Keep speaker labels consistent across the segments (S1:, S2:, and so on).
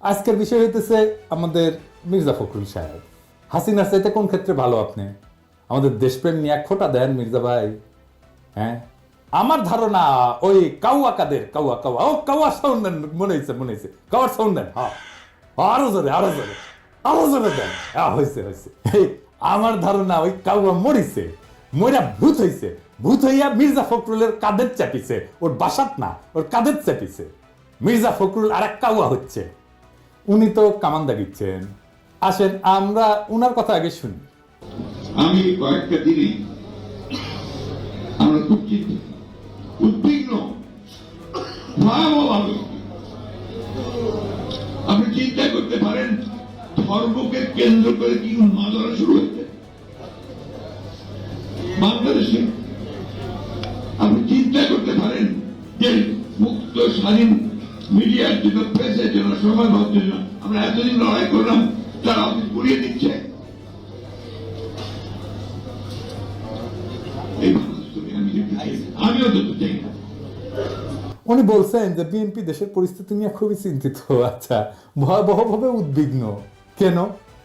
S1: আজকের বিষয় হইতেছে আমাদের মির্জা ফখরুল সাহেব। হাসিনার চাইতে কোন ক্ষেত্রে ভালো আপনি? আমাদের দেশপ্রেম নিয়ে এক ফোঁটা দেন মির্জা ভাই। হ্যাঁ, আমার ধারণা ওই কাউয়া কাদের কাউয়া কাউয়া ও কাউয়া সাউন্ড দেন, মনে হয়েছে কাউয়ার সাউন্ড দেন। হ্যাঁ, আরো জোরে দেন। হয়েছে আমার ধারণা ওই কাউয়া মরিছে, মরা ভূত হইছে, ভূত হইয়া মির্জা ফখরুলের কাদের চাপিছে, ওর বাসাত না, ওর কাদের চাপিছে। মির্জা ফখরুল আর এক কাউয়া হচ্ছে। উনি তো কামান্দা দিচ্ছেন। আসেন আমরা উনার কথা আগে শুনি।
S2: আমি কয়েকটা দিনে আমরা খুব উদ্বিগ্ন, ভয়াবহভাবে। আপনি চিন্তা করতে পারেন ধর্মকে কেন্দ্র করে কি উন্মাদনা শুরু হয়েছে বাংলাদেশে। আপনি চিন্তা করতে পারেন যে মুক্ত স্বাধীন মিডিয়ার জন্য, প্রেসের জন্য, সমাজ ভাবছেন জন্য আমরা এতদিন লড়াই করলাম, তারা অফিস পুড়িয়ে দিচ্ছে। আমিও যেতে চাই না।
S1: উনি বলছেন যে বিএনপি দেশের পরিস্থিতি নিয়ে খুবই চিন্তিত। আচ্ছা, ভয়াবহভাবে উদ্বিগ্ন কেন?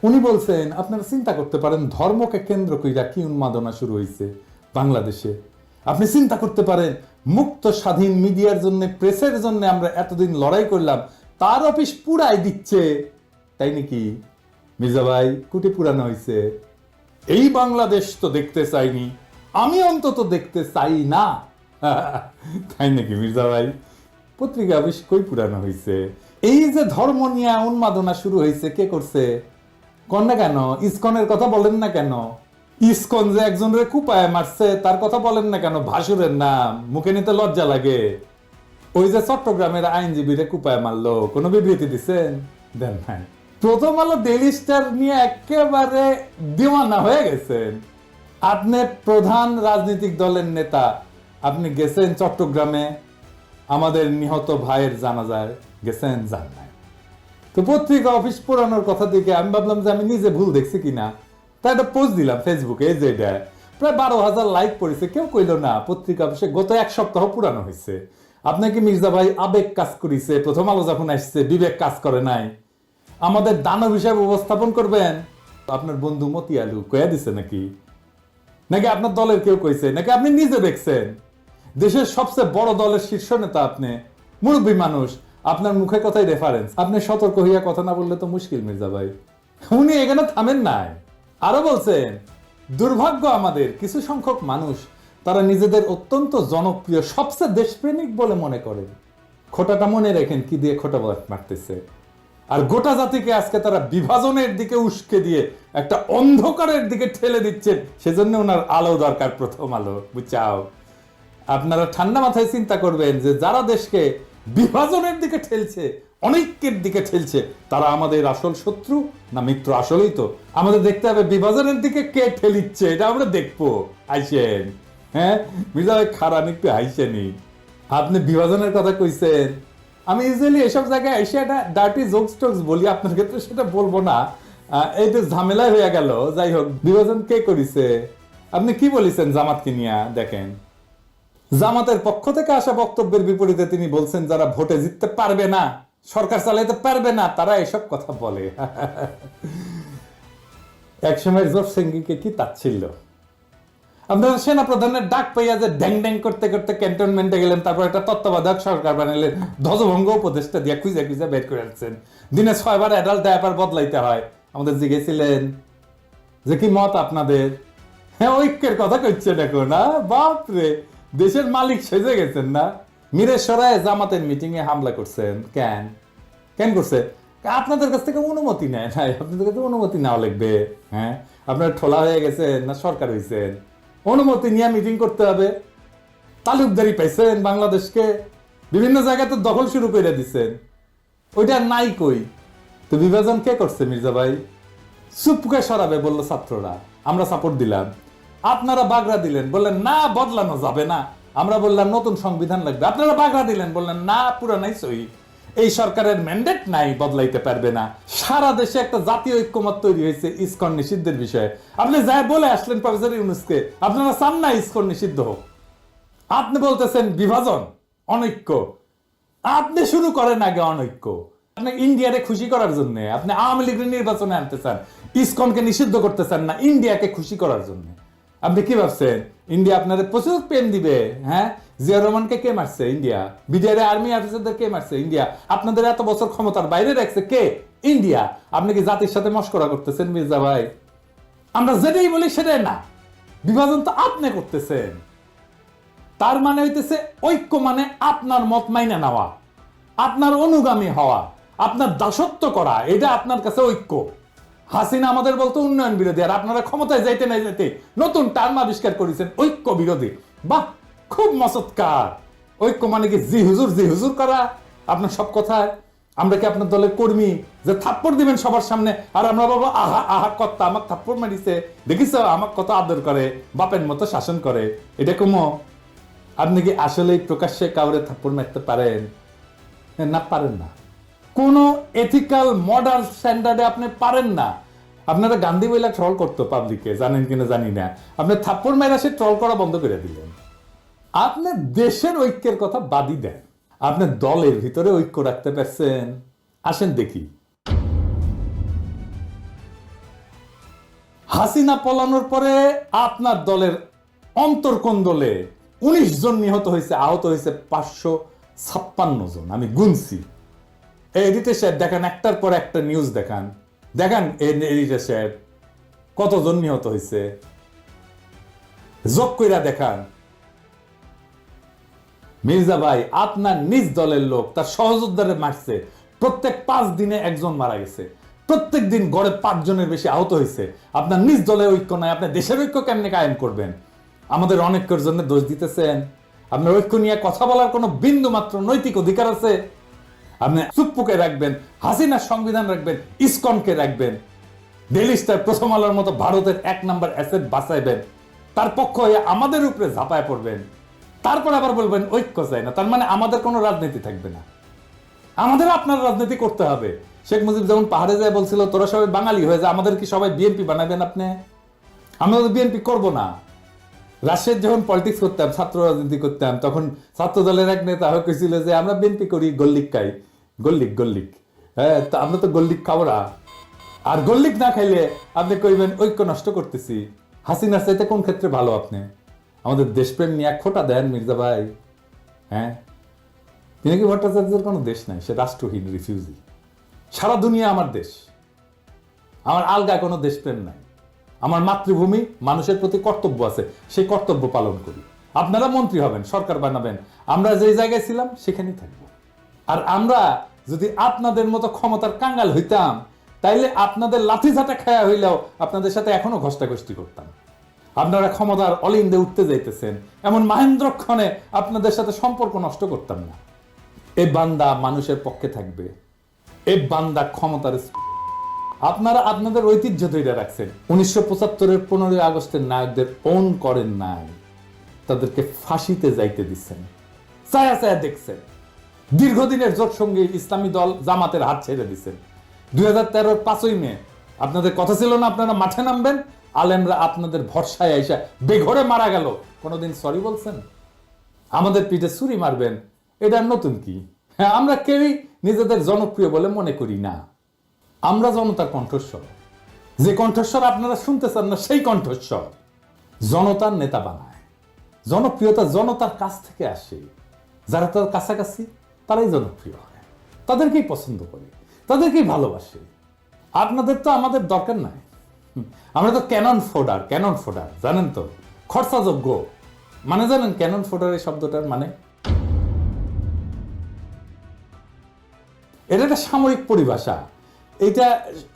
S1: উনি বলছেন আপনারা চিন্তা করতে পারেন ধর্মকে কেন্দ্র কইরা কি উন্মাদনা শুরু হয়েছে বাংলাদেশে। আপনি চিন্তা করতে পারেন মুক্ত স্বাধীন মিডিয়ার জন্য, প্রেসের জন্য আমরা এতদিন লড়াই করলাম, তার অফিস পুরাই দিচ্ছে। তাই নাকি মির্জা ভাই? কুটি পুরানো হয়েছে। এই বাংলাদেশ তো দেখতে চাইনি, আমি অন্তত দেখতে চাই না। তাই নাকি মির্জা ভাই? পত্রিকা অফিস কই পুরানো হয়েছে? এই যে ধর্ম নিয়ে উন্মাদনা শুরু হয়েছে, কে করছে? কন না কেন? ইসকনের কথা বলেন না কেন? ইসকন যে একজনের কুপায় মারছে তার কথা বলেন না কেন? ভাসুরের নাম মুখে নিতে লজ্জা লাগে। ওই যে চট্টগ্রামের আইনজীবীরে কুপায় মারলো, কোনো বিবৃতি দিচ্ছেন? দেন নাই। প্রথম আলো ডেইলি স্টার নিয়ে একেবারে দিওয়ানা হয়ে গেছেন। আপনি প্রধান রাজনৈতিক দলের নেতা, আপনি গেছেন চট্টগ্রামে, আমাদের নিহত ভাইয়ের জানাজায় গেছেন? যান নাই। তো পত্রিকা অফিস পুরানোর কথা দেখে আমি ভাবলাম যে আমি নিজে ভুল দেখছি কিনা, তাই একটা পোস্ট দিলাম ফেসবুকে। এই যে এটা প্রায় 12,000 লাইক পড়েছে। কেউ কইল না পত্রিকা অফিসে গত এক সপ্তাহ পুরানো হয়েছে। আপনাকে মির্জা ভাই আবেগ কাজ করেছে, প্রথম আলো যখন আসছে বিবেক কাজ করে নাই। আমাদের দানব হিসাবে উপস্থাপন করবেন। আপনার বন্ধু মতি আলু কয়া দিছে নাকি? নাকি আপনার দলের কেউ কইছে? নাকি আপনি নিজে দেখছেন? দেশের সবচেয়ে বড় দলের শীর্ষ নেতা আপনি, মুরব্বী মানুষ, আপনার মুখে কথাই রেফারেন্স। আপনি সতর্ক হইয়া কথা না বললে তো মুশকিল মির্জা ভাই। উনি এখানে থামেন নাই, আরো বলছেন দুর্ভাগ্য আমাদের কিছু সংখ্যক মানুষ, তারা নিজেদের অত্যন্ত জনপ্রিয়, সবচেয়ে দেশপ্রেমিক বলে মনে করেন। খোটাটা মনে রেখেন কি দিয়ে খোটা মারতেছে। আর গোটা জাতিকে আজকে তারা বিভাজনের দিকে উস্কে দিয়ে একটা অন্ধকারের দিকে ঠেলে দিচ্ছেন। সেজন্য ওনার আলো দরকার, প্রথম আলো, বুঝাও। আপনারা ঠান্ডা মাথায় চিন্তা করবেন যে যারা দেশকে বিভাজনের দিকে ঠেলছে, অনৈক্যের দিকে ঠেলছে, তারা আমাদের আসল শত্রু না মিত্র? আসলেই তো আমাদের দেখতে হবে বিভাজনের দিকে কে ঠেলিচ্ছে, এটা আমরা দেখবো। আইসেন। হ্যাঁ মির্জা ভাই, খারাপ একটু আইসেনি। আপনি বিভাজনের কথা কইছেন, আমি ইউজুয়ালি এসব জায়গায় এসে একটা ডার্টি জোকস টোকস বলি, আপনার ক্ষেত্রে সেটা বলবো না, এইটা ঝামেলা হয়ে গেল। যাই হোক, বিভাজন কে করেছে? আপনি কি বলেছেন জামাতকে নিয়ে? দেখেন, জামাতের পক্ষ থেকে আসা বক্তব্যের বিপরীতে তিনি বলছেন যারা ভোটে জিততে পারবে না, সরকার চালাইতে পারবে না, তারা এসব কথা বলে। একসময় জোর সিংকে কি তাচ্ছিল্য। আপনারা সেনা প্রধানের ডাক পাইয়া যে ড্যাং ড্যাং করতে করতে ক্যান্টনমেন্টে গেলেন, তারপর একটা তত্ত্বাবধায়ক সরকার বানালেন, ধ্বজভঙ্গ উপদেষ্টা দিয়ে খুঁজে খুঁজে বের করে আসছেন। দিনে 6 বার অ্যাডাল্ট ডায়াপার বদলাইতে হয়। আমাদের জিজ্ঞেসিলেন যে কি মত আপনাদের? হ্যাঁ, ঐক্যের কথা কইছেন এখন। বাপরে, দেশের মালিক সেজে গেছেন না? মিরেশ্বরায় জামাতের মিটিং এ হামলা করছেন কেন? কেন করছে? আপনাদের কাছ থেকে অনুমতি নেয় নাই। আপনাদের কাছে অনুমতি নেওয়া লাগবে। হ্যাঁ, আপনার ঠোলা হয়ে গেছেন না সরকার হয়েছেন? অনুমতি নিয়ে মিটিং করতে হবে। তালুকদারি পাইছেন বাংলাদেশকে, বিভিন্ন জায়গায় তো দখল শুরু করে দিচ্ছেন। ওইটা নাই কই? তো বিভাজন কে করছে মির্জা ভাই? চুপকে সরাবে বললো ছাত্ররা, আমরা সাপোর্ট দিলাম। আপনারা বাগড়া দিলেন, বললেন না বদলানো যাবে না। আমরা বললাম নতুন সংবিধান লাগবে। আপনারা বাগড়া দিলেন, বললেন না পুরানাই সহি, এই সরকারের ম্যান্ডেট নাই, বদলাইতে পারবে না। সারা দেশে একটা জাতীয় ঐক্যমত তৈরি হয়েছে ইসকন নিষিদ্ধের বিষয়ে। আপনি যাই বলে আসলেন প্রফেসর ইউনূসকে, আপনারা চান না ইসকন নিষিদ্ধ হোক। আপনি বলতেছেন বিভাজন, অনৈক্য। আপনি শুরু করেন আগে অনৈক্য। আপনি ইন্ডিয়ারে খুশি করার জন্য, আপনি আওয়ামী লীগের নির্বাচনে আনতে চান, ইসকনকে নিষিদ্ধ করতে চান না, ইন্ডিয়াকে খুশি করার জন্য। আপনি কি ভাবছেন ইন্ডিয়া আপনাদের প্রচুর পেন দিবে? হ্যাঁ, জিয়া রহমানকে কে মারছে? ইন্ডিয়া। বিডিআর আর্মি অফিসারদের কে মারছে? ইন্ডিয়া। আপনাদের এত বছর ক্ষমতার বাইরে রাখছে কে? ইন্ডিয়া। আপনি কি জাতির সাথে মশকরা করতেছেন মির্জা ভাই? আমরা যেটাই বলি সেটাই না, বিভাজন তো আপনি করতেছেন। তার মানে হইতেছে ঐক্য মানে আপনার মত মাইনে নেওয়া, আপনার অনুগামী হওয়া, আপনার দাসত্ব করা, এটা আপনার কাছে ঐক্য। হাসিনা আমাদের বলতো উন্নয়ন বিরোধী, আর আপনারা ক্ষমতায় যাইতে না যাইতে নতুন টার্ম আবিষ্কার করেছেন ঐক্য বিরোধী। বাহ, খুব মসৎকার। ঐক্য মানে কি জি হুজুর করা আপনার সব কথায়? আমরা কি আপনার দলের কর্মী যে থাপ্পড় দিবেন সবার সামনে আর আমরা বলবো আহা আহা কর্তা আমাক থাপ্পড় মারিছে, দেখিস আমাক কত আদর করে, বাপের মতো শাসন করে? এটা কমো? আপনি কি আসলেই প্রকাশ্যে কাউরে থাপ্পড় মারতে পারেন? না, পারেন না। কোন এথিক্যাল মডার্ন স্ট্যান্ডার্ডে আপনি পারেন না। আপনারা গান্ধী বইলা ট্রল করতো পাবলিকে, জানেন কিনা জানি না। আপনি থাপ্পড় মেরা সে ট্রল করা বন্ধ করে দিলেন। আপনি দেশের ঐক্যের কথা বাদই দেন, আপনি দলের ভিতরে ঐক্য রাখতে পারছেন? আসেন দেখি। হাসিনা পলানোর পরে আপনার দলের অন্তর্কোন্দলে 19 জন নিহত হয়েছে, আহত হয়েছে 556 জন। আমি গুনছি। এডিটর সাহেব দেখান, একটার পর একটা নিউজ দেখান, দেখান এডিটর সাহেব কতজন নিহত হয়েছে, যোগ কইরা দেখান। মির্জা ভাই, আপনার নিজ দলের লোক তার সহযোদ্ধারে মারছে, প্রত্যেক 5 দিনে একজন মারা গেছে, প্রত্যেক দিন গড়ে 5 জনের বেশি আহত হয়েছে। আপনার নিজ দলের ঐক্য নাই, আপনি দেশের ঐক্য কেমনে কায়েম করবেন? আমাদের অনেকের জন্য দোষ দিতেছেন। আপনার ঐক্য নিয়ে কথা বলার কোনো বিন্দু মাত্র নৈতিক অধিকার আছে? আপনি চুপ্পুকে রাখবেন, হাসিনার সংবিধান রাখবেন, ইসকনকে রাখবেন, ডেইলি স্টার, প্রথম আলোর মতো ভারতের 1 নম্বর অ্যাসেট বাঁচাইবেন, তার পক্ষ হয়ে আমাদের উপরে ঝাঁপায় পড়বেন, তারপর আবার বলবেন ঐক্য চাই না। তার মানে আমাদের কোনো রাজনীতি থাকবে না, আমাদের আপনার রাজনীতি করতে হবে। শেখ মুজিব যেমন পাহাড়ে যায় বলছিল তোরা সবাই বাঙালি হয়ে যায়, আমাদের কি সবাই বিএনপি বানাবেন আপনি? আমরা তো বিএনপি করবো না। রাশিয়ার যখন পলিটিক্স করতাম, ছাত্র রাজনীতি করতাম, তখন ছাত্র দলের এক নেতা হয়েছিল যে আমরা বিএনপি করি, গল্লিক খাই, গল্লিক। হ্যাঁ, তা আমরা তো গল্লিক খাবো না। আর গল্লিক না খাইলে আপনি কইবেন ঐক্য নষ্ট করতেছি। হাসিনার চাইতে কোন ক্ষেত্রে ভালো আপনি? আমাদের দেশপ্রেম নিয়ে এক ফোঁটা দেন মির্জা ভাই। হ্যাঁ, পিনাকি ভট্টাচার্যের কোনো দেশ নাই, সে রাষ্ট্রহীন রিফিউজি। সারা দুনিয়া আমার দেশ, আমার আলগা কোনো দেশপ্রেম নাই। আমার মাতৃভূমি, মানুষের প্রতি কর্তব্য আছে, সেই কর্তব্য পালন করি। আপনারা মন্ত্রী হবেন, সরকার বানাবেন, আমরা যে জায়গায় ছিলাম সেখানেই থাকবো। আর আমরা যদি আপনাদের মতো ক্ষমতার কাঙ্গাল হইতাম, তাইলে আপনাদের লাঠি ঝাঁটা খায়া হইলেও আপনাদের সাথে এখনো ঘষ্টাঘষ্টি করতাম। আপনারা ক্ষমতার অলিন্দে উঠতে যাইতেছেন, এমন মহেন্দ্রক্ষণে আপনাদের সাথে সম্পর্ক নষ্ট করতাম না। এই বান্দা মানুষের পক্ষে থাকবে, এই বান্দা ক্ষমতার। আপনারা আপনাদের ঐতিহ্য ধরে রাখছেন। 1975-এর 15ই আগস্টের নায়কদের ওন করেন নাই, তাদেরকে ফাঁসিতে যাইতে দিচ্ছেন, ছায়া ছায়া দেখছেন। দীর্ঘদিনের জোট সঙ্গে ইসলামী দল জামাতের হাত ছেড়ে দিচ্ছেন। 2013-র 5ই মে আপনাদের কথা ছিল না আপনারা মাঠে নামবেন, আলেমরা আপনাদের ভরসায় আইসা বেঘরে মারা গেল, কোনোদিন সরি বলছেন? আমাদের পিঠে ছুরি মারবেন, এটা নতুন কি? হ্যাঁ, আমরা কেউই নিজেদের জনপ্রিয় বলে মনে করি না। আমরা জনতার কণ্ঠস্বর, যে কণ্ঠস্বর আপনারা শুনতে চান না সেই কণ্ঠস্বর জনতার নেতা বানায়। জনপ্রিয়তা জনতার কাছ থেকে আসে, যারা তার কাছাকাছি তারাই জনপ্রিয় হয়, তাদেরকেই পছন্দ করে, তাদেরকেই ভালোবাসে। আপনাদের তো আমাদের দরকার নাই। আমরা তো ক্যানন ফোডার জানেন তো, খরচাযোগ্য। মানে জানেন ক্যানন ফোডার এই শব্দটার মানে? এটা একটা সামরিক পরিভাষা। এটা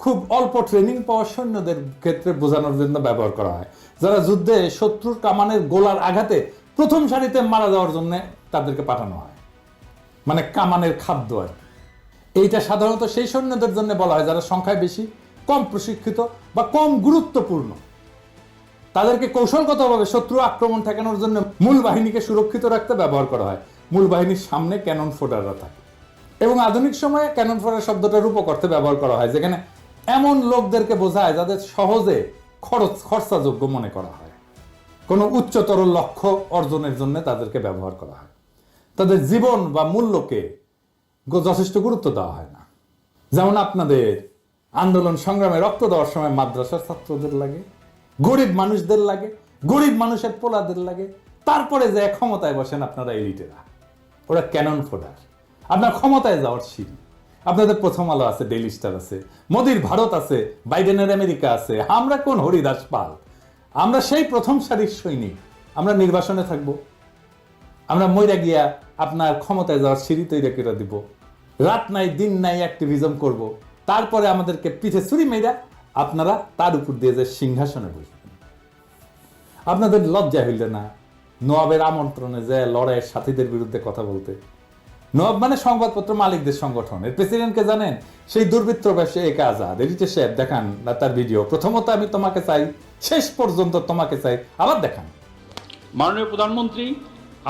S1: খুব অল্প ট্রেনিং পাওয়া সৈন্যদের ক্ষেত্রে বোঝানোর জন্য ব্যবহার করা হয়, যারা যুদ্ধে শত্রুর কামানের গোলার আঘাতে প্রথম সারিতে মারা যাওয়ার জন্য তাদেরকে পাঠানো হয়, মানে কামানের খাদ্য আর। এইটা সাধারণত সেই সৈন্যদের জন্য বলা হয় যারা সংখ্যায় বেশি, কম প্রশিক্ষিত বা কম গুরুত্বপূর্ণ। তাদেরকে কৌশলগতভাবে শত্রু আক্রমণ ঠেকানোর জন্য মূল বাহিনীকে সুরক্ষিত রাখতে ব্যবহার করা হয়। মূল বাহিনীর সামনে ক্যানন ফোডাররা থাকে, এবং আধুনিক সময়ে ক্যানন ফোডার শব্দটা রূপক অর্থে ব্যবহার করা হয়, যেখানে এমন লোকদেরকে বোঝায় যাদের সহজে খরচাযোগ্য মনে করা হয়। কোনো উচ্চতর লক্ষ্য অর্জনের জন্য তাদেরকে ব্যবহার করা হয়। তাদের জীবন বা মূল্যকে যথেষ্ট গুরুত্ব দেওয়া হয় না। যেমন আপনাদের আন্দোলন সংগ্রামে রক্ত দেওয়ার সময় মাদ্রাসার ছাত্রদের লাগে, গরিব মানুষদের লাগে, গরিব মানুষের পোলাদের লাগে, তারপরে যে ক্ষমতায় বসেন আপনারা এলিটেরা, ওরা ক্যানন ফোডার, আপনার ক্ষমতায় যাওয়ার সিঁড়ি। আপনাদের প্রথম আলো আছে, ডেইলি স্টার আছে, মোদির ভারত আছে, বাইডেনের আমেরিকা আছে, আমরা কোন হরিদাস পাল? আমরা সেই প্রথম সারির সৈনিক। আমরা নির্বাসনে থাকব, আমরা মইরা গিয়া আপনার ক্ষমতায় যাওয়ার সিঁড়ি তৈরি করে দিব, রাত নাই দিন নাই অ্যাক্টিভিজম করব, তারপরে আমাদেরকে পিঠে ছুরি মেয়েরা আপনারা তার উপর দিয়ে যে সিংহাসনে বসবেন। আপনাদের লজ্জা হইলে না নবাবের আমন্ত্রণে যে লড়াইয়ের সাথীদের বিরুদ্ধে কথা বলতে? নবাব মানে সংবাদপত্র মালিকদের সংগঠন, এর প্রেসিডেন্টকে জানেন? সেই দুর্বৃত্ত ব্যবসায়ী একা আজাদ। এডিটর সাহেব দেখান না তার ভিডিও। প্রথমত আমি তোমাকে চাই, শেষ পর্যন্ত তোমাকে চাই, আবার দেখান।
S3: মাননীয় প্রধানমন্ত্রী,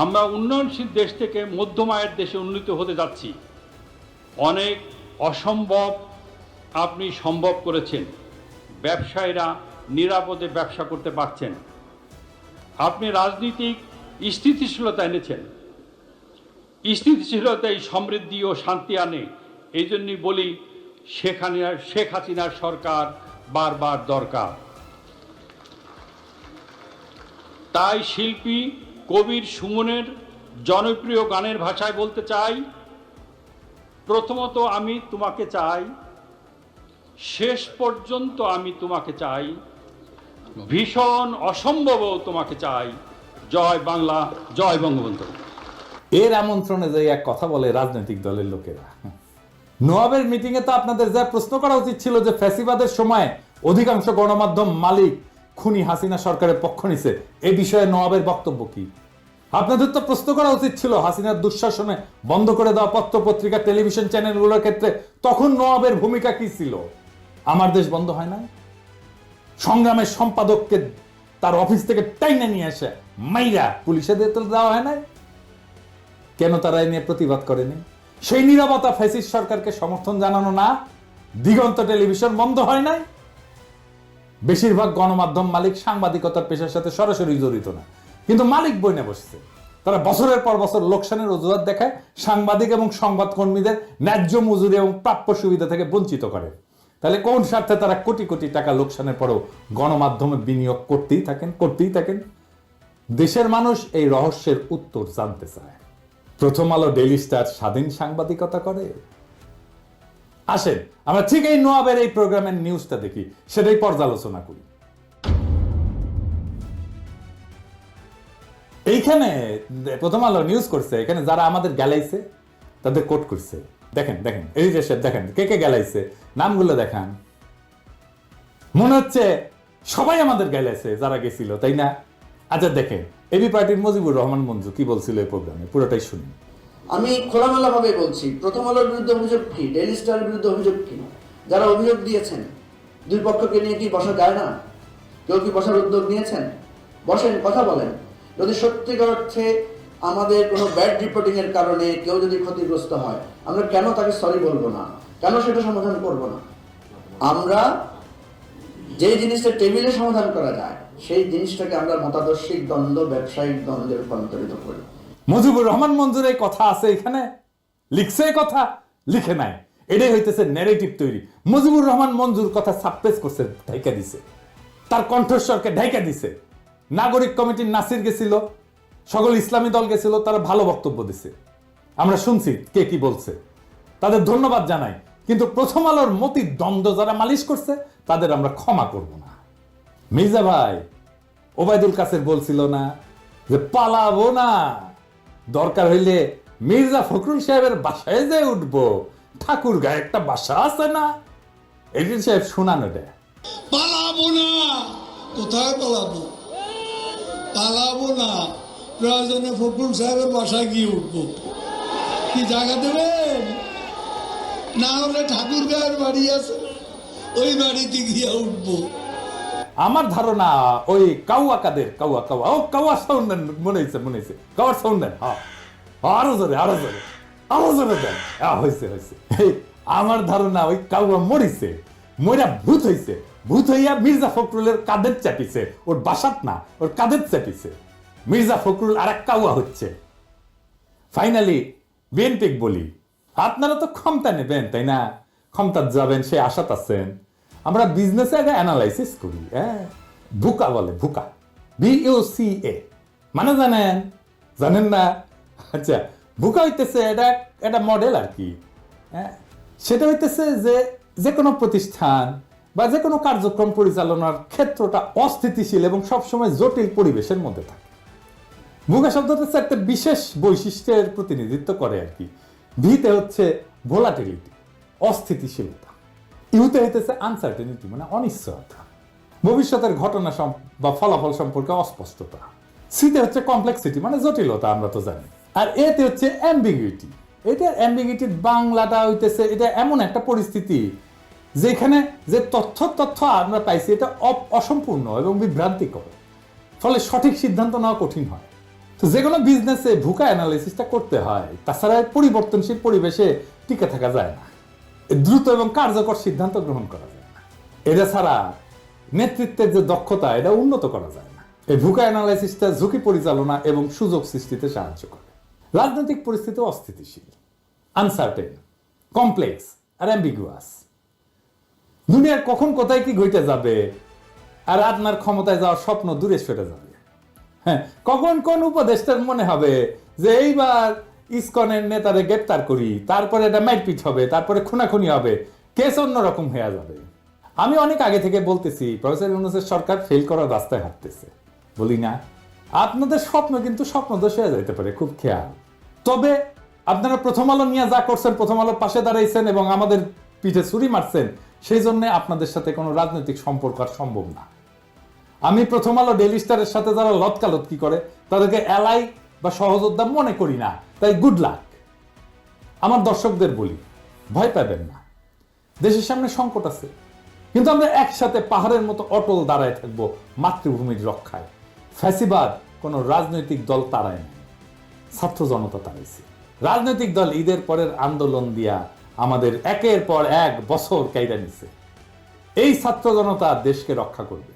S3: আমরা উন্নয়নশীল দেশ থেকে মধ্যম আয়ের দেশে উন্নীত হতে যাচ্ছি। অনেক অসম্ভব আপনি সম্ভব করেছেন। ব্যবসায়ীরা নিরাপদে ব্যবসা করতে পারছেন। আপনি রাজনীতিক স্থিতিশীলতা এনেছেন। স্থিতিশীলতাই সমৃদ্ধি ও শান্তি আনে। এই জন্যই বলি শেখ হাসিনার সরকার বারবার দরকার। তাই শিল্পী কবির সুমনের জনপ্রিয় গানের ভাষায় বলতে চাই, প্রথমত আমি তোমাকে চাই, শেষ পর্যন্ত আমি তোমাকে চাই, ভীষণ অসম্ভবও তোমাকে চাই। জয় বাংলা, জয় বঙ্গবন্ধু।
S1: এর আমন্ত্রণে যে এক কথা বলে রাজনৈতিক দলের লোকেরা। নবাবের মিটিং এ তো আপনাদের যা প্রশ্ন করা উচিত ছিল যে ফ্যাসিবাদের সময় অধিকাংশ গণমাধ্যম মালিক খুনি হাসিনা সরকারের পক্ষ নিছে, এই বিষয়ে নবাবের বক্তব্য কি? আপনাদের তো প্রশ্ন করা উচিত ছিল হাসিনার দুঃশাসনে বন্ধ করে দেওয়া পত্র পত্রিকা টেলিভিশন চ্যানেলগুলোর ক্ষেত্রে তখন নবাবের ভূমিকা কি ছিল? আমার দেশ বন্ধ হয় না? সংগ্রামের সম্পাদককে তার অফিস থেকে টাইনে নিয়ে আসে মাইরা পুলিশে দেওয়া হয় না? কেন তারা এ নিয়ে প্রতিবাদ করেনি? সেই নীরবতা ফ্যাসিস্ট সরকারকে সমর্থন জানানো না? দিগন্ত টেলিভিশন বন্ধ হয় নাই? বেশিরভাগ গণমাধ্যম মালিক সাংবাদিকতার পেশার সাথে সরাসরি জড়িত না, কিন্তু মালিক বইনে বসছে। তারা বছরের পর বছর লোকসানের অজুহাত দেখায় সাংবাদিক এবং সংবাদকর্মীদের ন্যায্য মজুরি এবং প্রাপ্য সুবিধা থেকে বঞ্চিত করে। তাহলে কোন স্বার্থে তারা কোটি কোটি টাকা লোকসানের পরেও গণমাধ্যমে বিনিয়োগ করতেই থাকেন? দেশের মানুষ এই রহস্যের উত্তর জানতে চায়। প্রথম আলো, ডেইলি স্টার স্বাধীন সাংবাদিকতা করে? আসেন আমরা ঠিক এই নবাবের এই প্রোগ্রামের নিউজটা দেখি, সেটাই পর্যালোচনা করি। এইখানে প্রথম আলো নিউজ করছে, এখানে যারা আমাদের গ্যালাইছে তাদের কোট করছে। দেখেন দেখেন, এই যে দেখেন কে কে গ্যালাইছে, নামগুলো দেখান। মনে হচ্ছে সবাই আমাদের গ্যালাইছে যারা গেছিল, তাই না? আচ্ছা দেখেন, এবি পার্টির মুজিবুর রহমান মঞ্জু কি বলছিল এই প্রোগ্রামে, পুরোটাই শুনি।
S4: আমি খোলামেলা ভাবে বলছি, প্রথম আলোর বিরুদ্ধে অভিযোগ কি, ডেইলি স্টারের বিরুদ্ধে অভিযোগ কি? যারা অভিযোগ দিয়েছেন দুই পক্ষকে নিয়ে কি বসা যায় না? কেউ কি বসার উদ্যোগ নিয়েছেন? বসেন, কথা বলেন। যদি সত্যিকার অর্থে আমাদের কোনো ব্যাড রিপোর্টিং এর কারণে কেউ যদি ক্ষতিগ্রস্ত হয়, আমরা কেন তাকে সরি বলবো না? কেন সেটা সমাধান করব না? আমরা যে জিনিসটা টেবিলে সমাধান করা যায় সেই জিনিসটাকে আমরা মতাদর্শিক দ্বন্দ্ব, ব্যবসায়িক দ্বন্দ্বে রূপান্তরিত করি।
S1: মুজিবুর রহমান মঞ্জুর এই কথা আছে এখানে, লিখছে এই কথা, লিখে নাই। এটাই হইতেছে ন্যারেটিভ তৈরি। মুজিবুর রহমান মঞ্জুর কথা সাপ্রেস করছে, ঢাইকা দিছে, তার কণ্ঠস্বরকে ঢাইকা দিছে। নাগরিক কমিটির নাসির গেছিল, সকল ইসলামী দল গেছিল, তারা ভালো বক্তব্য দিছে, আমরা শুনছি কে কি বলছে, তাদের ধন্যবাদ জানাই। কিন্তু প্রথম আলোর মতি দ্বন্দ্ব যারা মালিশ করছে তাদের আমরা ক্ষমা করব না। মির্জা ভাই ওবায়দুল কাসের বলছিল না যে পালাবো না, দরকার হইলে মির্জা ফখরুল সাহেবের বাসায় যে উঠবো, ঠাকুর গায়ে একটা বাসা আছে না? এডিটর সাহেব শোনানো দেয়।
S5: পালাবো না, কোথায় পালাবো? পালাবো না, প্রয়োজনে ফখরুল সাহেবের বাসায় গিয়ে উঠবো। কি জায়গা দেবেন? না হলে ঠাকুর গায়ের বাড়ি আছে, ওই বাড়িতে গিয়ে উঠবো।
S1: আমার ধারণা ওই কাউয়া কাদের কাউয়া সাউন্ড দেন, মনে হয়েছে কাউয়ার সাউন্ড দেন। আরো জোরে দেন। হয়েছে। আমার ধারণা ওই কাউয়া মরিয়া ভূত হইয়া মির্জা ফখরুলের কাদের চাপিছে, ওর বাসাত না, ওর কাদের চাপিছে। মির্জা ফখরুল আর এক কাউয়া হচ্ছে। ফাইনালি বিএনপি বলি, আপনারা তো ক্ষমতা নেবেন, তাই না? ক্ষমতা যাবেন সে আশাত আছেন। আমরা বিজনেসে আগে অ্যানালাইসিস করি। হ্যাঁ, ভুকা বলে, ভুকা, BUCA মানে জানেন? জানেন না? আচ্ছা, ভুকা হইতেছে এটা মডেল আর কি। হ্যাঁ, সেটা হইতেছে যে কোনো প্রতিষ্ঠান বা যে কোনো কার্যক্রম পরিচালনার ক্ষেত্রটা অস্থিতিশীল এবং সবসময় জটিল পরিবেশের মধ্যে থাকে। ভুগা শব্দটা হচ্ছে একটা বিশেষ বৈশিষ্ট্যের প্রতিনিধিত্ব করে আর কি। ভিতে হচ্ছে ভোলাটিলিটি, অস্থিতিশীলতা। ইউতে হইতেছে আনসার্টেনিটি মানে অনিশ্চয়তা, ভবিষ্যতের ঘটনা বা ফলাফল সম্পর্কে অস্পষ্টতা। সিতে হচ্ছে কমপ্লেক্সিটি মানে জটিলতা, আমরা তো জানি। আর এতে হচ্ছে অ্যাম্বিগুইটি। এটা অ্যাম্বিগুইটির বাংলাটা হইতেছে এটা এমন একটা পরিস্থিতি যেখানে যে তথ্য আমরা পাইছি এটা অসম্পূর্ণ এবং বিভ্রান্তিকর, ফলে সঠিক সিদ্ধান্ত নেওয়া কঠিন হয়। তো যে কোনো বিজনেসে ভুকা অ্যানালাইসিসটা করতে হয়, তাছাড়া পরিবর্তনশীল পরিবেশে টিকে থাকা যায় না, দ্রুত এবং কার্যকর সিদ্ধান্ত গ্রহণ করা যায় না। এটা ছাড়া নেতৃত্বের যে দক্ষতা এটা উন্নত করা যায় না। এই ভুকা অ্যানালাইসিসটা ঝুঁকি পরিচালনা এবং সুযোগ সৃষ্টিতে সাহায্য করে। রাজনৈতিক পরিস্থিতি অস্থিতিশীল, আনসার্টেন, কমপ্লেক্স আর অ্যাম্বিগুয়াস। দুনিয়ার কখন কোথায় কি ঘটে যাবে আর আপনার ক্ষমতায় যাওয়ার স্বপ্ন দূরে সরে যাবে। হ্যাঁ, কখন কোন উপদেষ্টার মনে হবে যে এইবার ইসকনের নেতারে গ্রেপ্তার করি, তারপরে এটা মারপিট হবে, তারপরে খুনাখুনি হবে, কেস অন্যরকম হয়ে যাবে। আমি অনেক আগে থেকে বলতেছি প্রফেসর ইউনূসের সরকার ফেল করার রাস্তায় হাঁটতেছে, বলি না? আপনাদের স্বপ্ন কিন্তু স্বপ্নদোষ হয়ে যেতে পারে, খুব খেয়াল। তবে আপনারা প্রথম আলো নিয়ে যা করছেন, প্রথম আলোর পাশে দাঁড়াইছেন এবং আমাদের পিঠে ছুরি মারছেন, সেই জন্য আপনাদের সাথে কোনো রাজনৈতিক সম্পর্ক আর সম্ভব না। আমি প্রথম আলো ডেইলি স্টারের সাথে যারা লতকালতকি করে তাদেরকে এলাই বা সহযোদ্ধা মনে করি না, তাই গুড লাক। আমার দর্শকদের বলি, ভয় পাবেন না, দেশের সামনে সংকট আছে, কিন্তু আমরা একসাথে পাহাড়ের মতো অটল দাঁড়ায় থাকবো মাতৃভূমির রক্ষায়। ফ্যাসিবাদ কোন রাজনৈতিক দল তাড়ায় না, ছাত্র জনতা তাড়াইছে। রাজনৈতিক দল ঈদের পরের আন্দোলন দিয়া আমাদের একের পর এক বছর কাইরা নিছে। এই ছাত্র জনতা দেশকে রক্ষা করবে।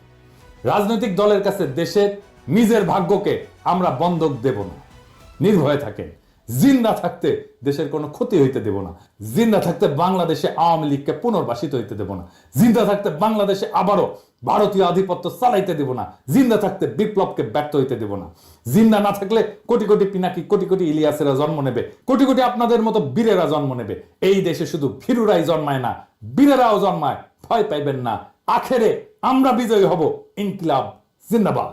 S1: রাজনৈতিক দলের কাছে দেশের নিজের ভাগ্যকে আমরা বন্ধক দেব না। নির্ভয়ে থাকেন, জিন্দা থাকতে দেশের কোনো ক্ষতি হইতে দেব না। জিন্দা থাকতে বাংলাদেশে আওয়ামী লীগকে পুনর্বাসিত হইতে দেব না। জিন্দা থাকতে বাংলাদেশে আবারও ভারতীয় আধিপত্য চালাইতে দেব না। জিন্দা থাকতে বিপ্লবকে ব্যর্থ হইতে দেব না। জিন্দা না থাকলে কোটি কোটি পিনাকি, কোটি কোটি ইলিয়াসেরা জন্ম নেবে, কোটি কোটি আপনাদের মতো বীরেরা জন্ম নেবে। এই দেশে শুধু ভীরুরাই জন্মায় না, বীরেরাও জন্মায়। ভয় পাইবেন না, আখেরে আমরা বিজয়ী হব। ইনকিলাব জিন্দাবাদ।